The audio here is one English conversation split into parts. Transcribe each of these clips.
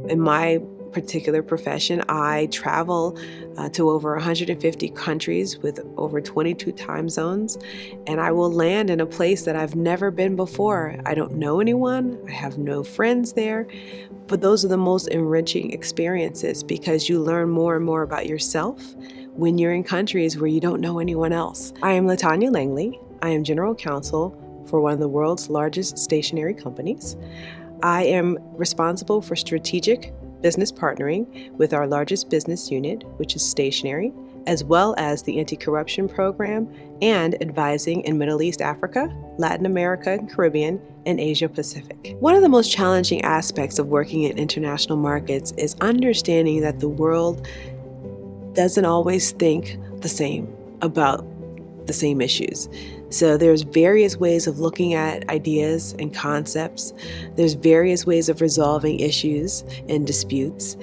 In my particular profession, I travel to over 150 countries with over 22 time zones, and I will land in a place that I've never been before. I don't know anyone, I have no friends there, but those are the most enriching experiences because you learn more and more about yourself when you're in countries where you don't know anyone else. I am LaTanya Langley. I am General Counsel for one of the world's largest stationery companies. I am responsible for strategic business partnering with our largest business unit, which is stationery, as well as the anti-corruption program and advising in Middle East, Africa, Latin America, Caribbean, and Asia Pacific. One of the most challenging aspects of working in international markets is understanding that the world doesn't always think the same about the same issues. So there's various ways of looking at ideas and concepts. There's various ways of resolving issues and disputes.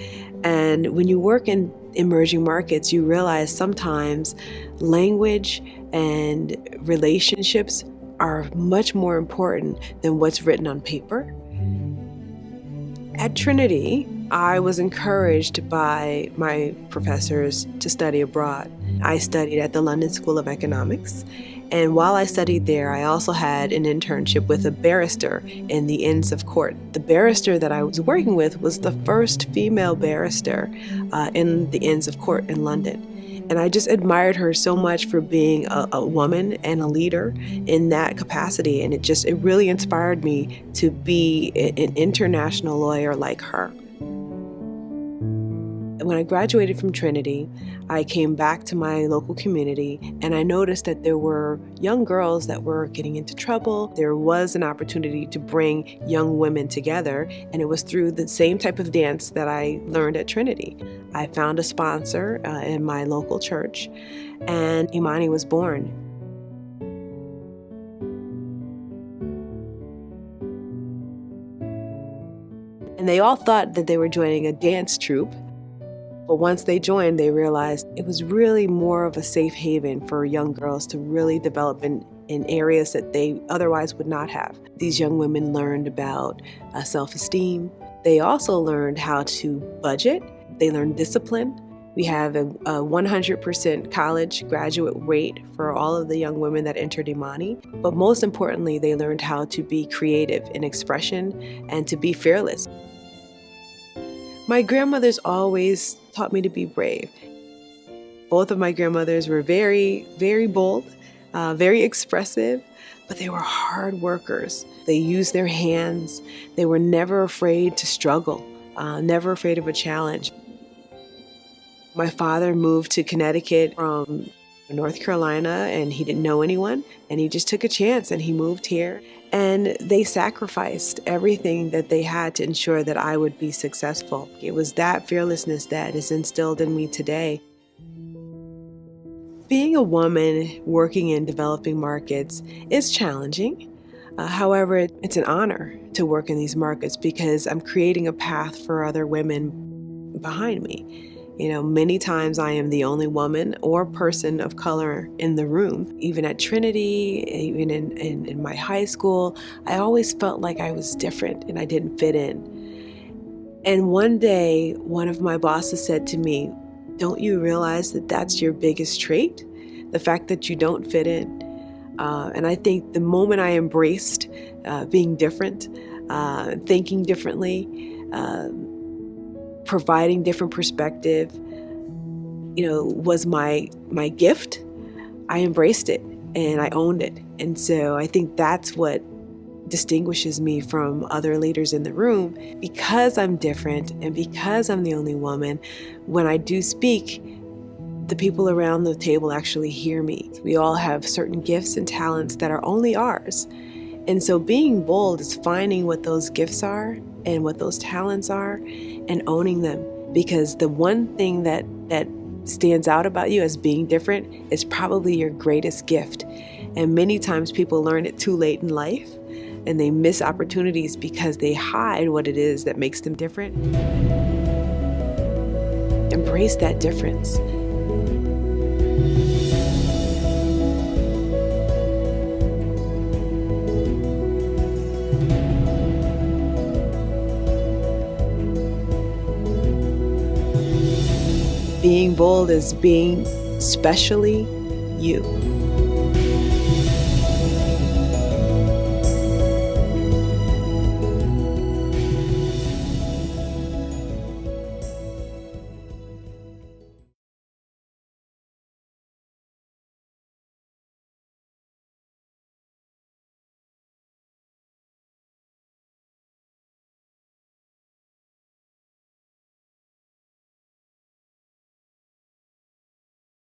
And when you work in emerging markets, you realize sometimes language and relationships are much more important than what's written on paper. At Trinity, I was encouraged by my professors to study abroad. I studied at the London School of Economics, and while I studied there, I also had an internship with a barrister in the Inns of Court. The barrister that I was working with was the first female barrister in the Inns of Court in London. And I just admired her so much for being a woman and a leader in that capacity. And it really inspired me to be an international lawyer like her. When I graduated from Trinity, I came back to my local community and I noticed that there were young girls that were getting into trouble. There was an opportunity to bring young women together, and it was through the same type of dance that I learned at Trinity. I found a sponsor in my local church, and Imani was born. And they all thought that they were joining a dance troupe. But once they joined, they realized it was really more of a safe haven for young girls to really develop in areas that they otherwise would not have. These young women learned about self-esteem. They also learned how to budget. They learned discipline. We have a 100% college graduate rate for all of the young women that entered Imani. But most importantly, they learned how to be creative in expression and to be fearless. My grandmothers always taught me to be brave. Both of my grandmothers were very, very bold, very expressive, but they were hard workers. They used their hands. They were never afraid to struggle, never afraid of a challenge. My father moved to Connecticut from North Carolina, and he didn't know anyone, and he just took a chance and he moved here. And they sacrificed everything that they had to ensure that I would be successful. It was that fearlessness that is instilled in me today. Being a woman working in developing markets is challenging. However, it's an honor to work in these markets because I'm creating a path for other women behind me. You know, many times I am the only woman or person of color in the room. Even at Trinity, even in my high school, I always felt like I was different and I didn't fit in. And one day, one of my bosses said to me, "Don't you realize that that's your biggest trait? The fact that you don't fit in." And I think the moment I embraced being different, thinking differently, providing different perspective, was my gift. I embraced it and I owned it. And so I think that's what distinguishes me from other leaders in the room. Because I'm different and because I'm the only woman, when I do speak, the people around the table actually hear me. We all have certain gifts and talents that are only ours. And so being bold is finding what those gifts are and what those talents are and owning them. Because the one thing that stands out about you as being different is probably your greatest gift. And many times people learn it too late in life and they miss opportunities because they hide what it is that makes them different. Embrace that difference. Being bold is being specially you.